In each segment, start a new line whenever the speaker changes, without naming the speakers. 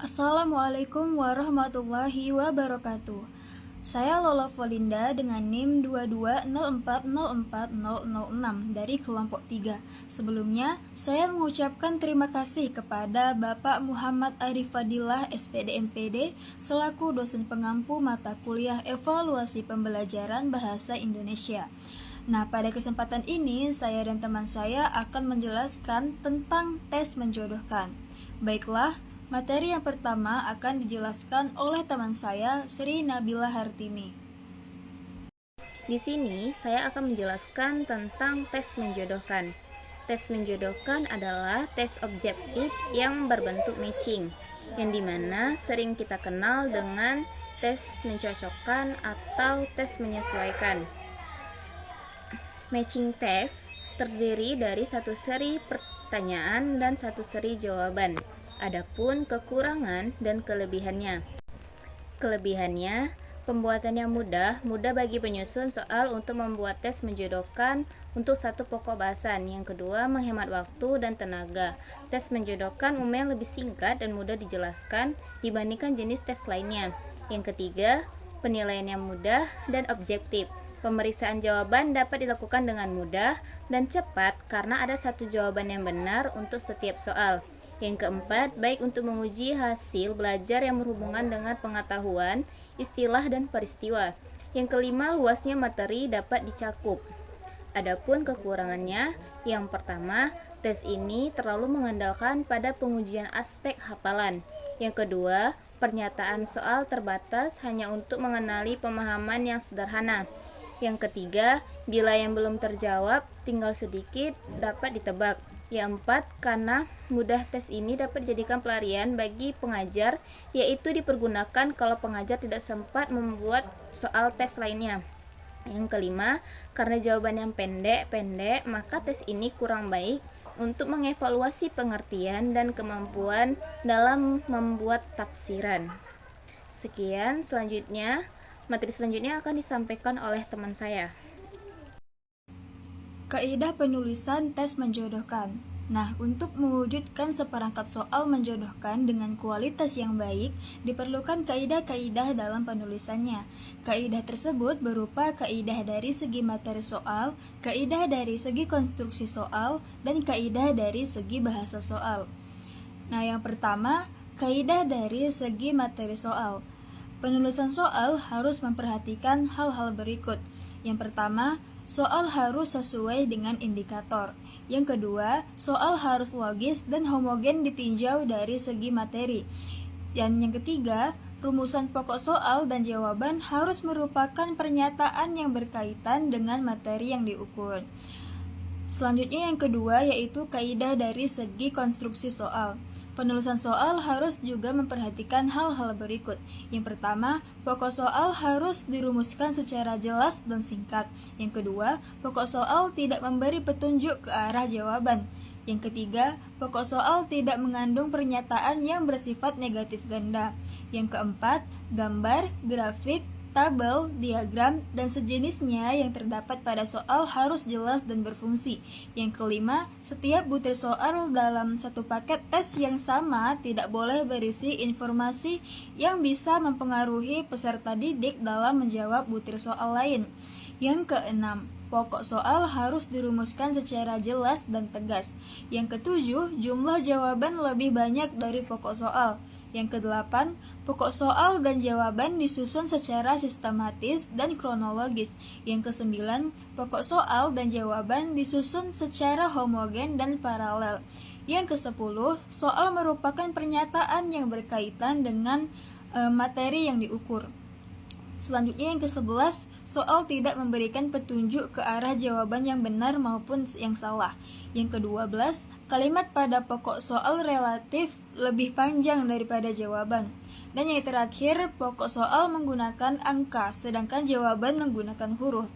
Assalamualaikum warahmatullahi wabarakatuh. Saya Lola Volinda dengan NIM 2204040006 dari kelompok 3. Sebelumnya, saya mengucapkan terima kasih kepada Bapak Muhammad Arif Fadilah SPD MPD selaku dosen pengampu mata kuliah Evaluasi Pembelajaran Bahasa Indonesia. Nah, pada kesempatan ini saya dan teman saya akan menjelaskan tentang tes menjodohkan. Baiklah, materi yang pertama akan dijelaskan oleh teman saya, Sri Nabila Hartini.
Di sini saya akan menjelaskan tentang tes menjodohkan. Tes menjodohkan adalah tes objektif yang berbentuk matching, yang dimana sering kita kenal dengan tes mencocokkan atau tes menyesuaikan. Matching test terdiri dari satu seri pertanyaan dan satu seri jawaban. Adapun kekurangan dan kelebihannya. Kelebihannya, pembuatannya mudah bagi penyusun soal untuk membuat tes menjodohkan untuk satu pokok bahasan. Yang kedua, menghemat waktu dan tenaga. Tes menjodohkan umumnya lebih singkat dan mudah dijelaskan dibandingkan jenis tes lainnya. Yang ketiga, penilaiannya mudah dan objektif. Pemeriksaan jawaban dapat dilakukan dengan mudah dan cepat karena ada satu jawaban yang benar untuk setiap soal. Yang keempat, baik untuk menguji hasil belajar yang berhubungan dengan pengetahuan, istilah, dan peristiwa. Yang kelima, luasnya materi dapat dicakup. Adapun kekurangannya, yang pertama, tes ini terlalu mengandalkan pada pengujian aspek hafalan. Yang kedua, pernyataan soal terbatas hanya untuk mengenali pemahaman yang sederhana. Yang ketiga, bila yang belum terjawab tinggal sedikit dapat ditebak. Yang empat, karena mudah tes ini dapat dijadikan pelarian bagi pengajar, yaitu dipergunakan kalau pengajar tidak sempat membuat soal tes lainnya. Yang kelima, karena jawaban yang pendek, maka tes ini kurang baik untuk mengevaluasi pengertian dan kemampuan dalam membuat tafsiran. Sekian, materi selanjutnya akan disampaikan oleh teman saya.
Kaidah penulisan tes menjodohkan. Nah, untuk mewujudkan seperangkat soal menjodohkan dengan kualitas yang baik, diperlukan kaidah-kaidah dalam penulisannya. Kaidah tersebut berupa kaidah dari segi materi soal, kaidah dari segi konstruksi soal, dan kaidah dari segi bahasa soal. Nah, yang pertama, kaidah dari segi materi soal. Penulisan soal harus memperhatikan hal-hal berikut. Yang pertama, soal harus sesuai dengan indikator. Yang kedua, soal harus logis dan homogen ditinjau dari segi materi. Dan yang ketiga, rumusan pokok soal dan jawaban harus merupakan pernyataan yang berkaitan dengan materi yang diukur. Selanjutnya yang kedua yaitu kaidah dari segi konstruksi soal. Penulisan soal harus juga memperhatikan hal-hal berikut. Yang pertama, pokok soal harus dirumuskan secara jelas dan singkat. Yang kedua, pokok soal tidak memberi petunjuk ke arah jawaban. Yang ketiga, pokok soal tidak mengandung pernyataan yang bersifat negatif ganda. Yang keempat, gambar, grafik, tabel, diagram, dan sejenisnya yang terdapat pada soal harus jelas dan berfungsi. Yang kelima, setiap butir soal dalam satu paket tes yang sama tidak boleh berisi informasi yang bisa mempengaruhi peserta didik dalam menjawab butir soal lain. Yang keenam, pokok soal harus dirumuskan secara jelas dan tegas. Yang ketujuh, jumlah jawaban lebih banyak dari pokok soal. Yang kedelapan, pokok soal dan jawaban disusun secara sistematis dan kronologis. Yang kesembilan, pokok soal dan jawaban disusun secara homogen dan paralel. Yang kesepuluh, soal merupakan pernyataan yang berkaitan dengan materi yang diukur. Selanjutnya yang ke-11, soal tidak memberikan petunjuk ke arah jawaban yang benar maupun yang salah. Yang ke-12, kalimat pada pokok soal relatif lebih panjang daripada jawaban. Dan yang terakhir, pokok soal menggunakan angka, sedangkan jawaban menggunakan huruf.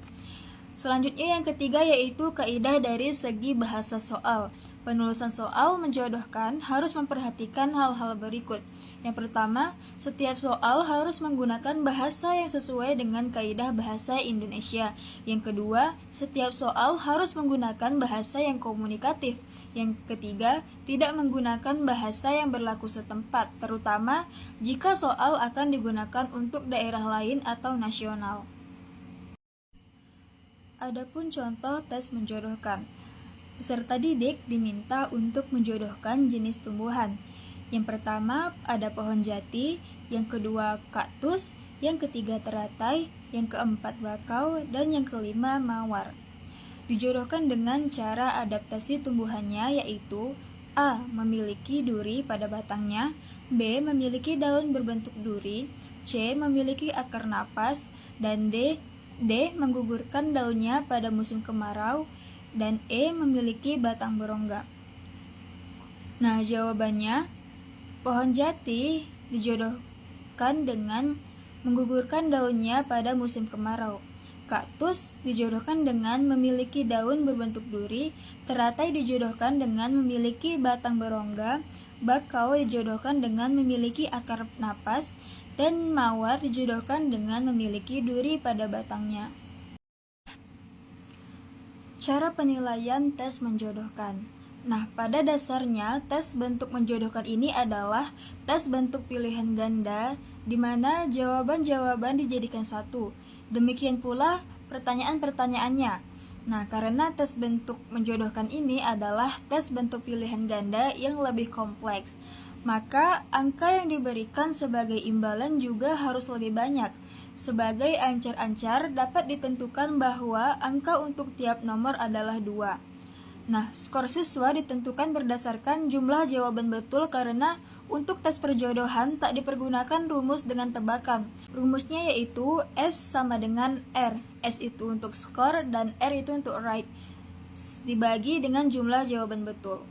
Selanjutnya yang ketiga yaitu kaidah dari segi bahasa soal. Penulisan soal menjodohkan harus memperhatikan hal-hal berikut. Yang pertama, setiap soal harus menggunakan bahasa yang sesuai dengan kaidah bahasa Indonesia. Yang kedua, setiap soal harus menggunakan bahasa yang komunikatif. Yang ketiga, tidak menggunakan bahasa yang berlaku setempat, terutama jika soal akan digunakan untuk daerah lain atau nasional. Adapun contoh tes menjodohkan. Peserta didik diminta untuk menjodohkan jenis tumbuhan. Yang pertama ada pohon jati, yang kedua kaktus, yang ketiga teratai, yang keempat bakau, dan yang kelima mawar. Dijodohkan dengan cara adaptasi tumbuhannya yaitu A. Memiliki duri pada batangnya, B. Memiliki daun berbentuk duri, C. Memiliki akar napas, dan D. Menggugurkan daunnya pada musim kemarau, dan E. Memiliki batang berongga. Nah, jawabannya pohon jati dijodohkan dengan menggugurkan daunnya pada musim kemarau. Kaktus dijodohkan dengan memiliki daun berbentuk duri, teratai dijodohkan dengan memiliki batang berongga, bakau dijodohkan dengan memiliki akar napas, dan mawar dijodohkan dengan memiliki duri pada batangnya. Cara penilaian tes menjodohkan. Nah, pada dasarnya tes bentuk menjodohkan ini adalah tes bentuk pilihan ganda di mana jawaban-jawaban dijadikan satu. Demikian pula pertanyaan-pertanyaannya. Nah, karena tes bentuk menjodohkan ini adalah tes bentuk pilihan ganda yang lebih kompleks, maka angka yang diberikan sebagai imbalan juga harus lebih banyak. Sebagai ancar-ancar dapat ditentukan bahwa angka untuk tiap nomor adalah 2. Nah, skor siswa ditentukan berdasarkan jumlah jawaban betul karena untuk tes perjodohan tak dipergunakan rumus dengan tebakan. Rumusnya yaitu S sama dengan R. S itu untuk skor dan R itu untuk right. Dibagi dengan jumlah jawaban betul.